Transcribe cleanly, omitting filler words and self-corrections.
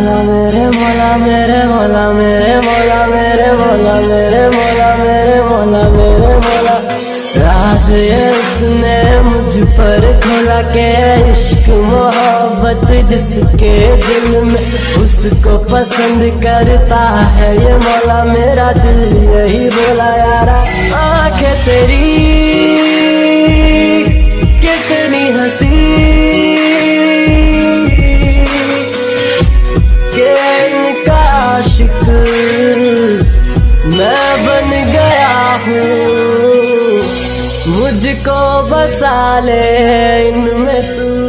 मौला मेरे मौला मेरे मौला मेरे मौला मेरे मौला मेरे मौला मेरे मौला मेरे मौला। राज ये उसने मुझ पर खोला के इश्क मोहब्बत जिसके दिल में उसको पसंद करता है ये मौला मेरा दिल यही बोला यारा। आंखें तेरी कितनी हंसी के इनका आशिक मैं बन गया हूँ। मुझको बसा ले इनमें तू।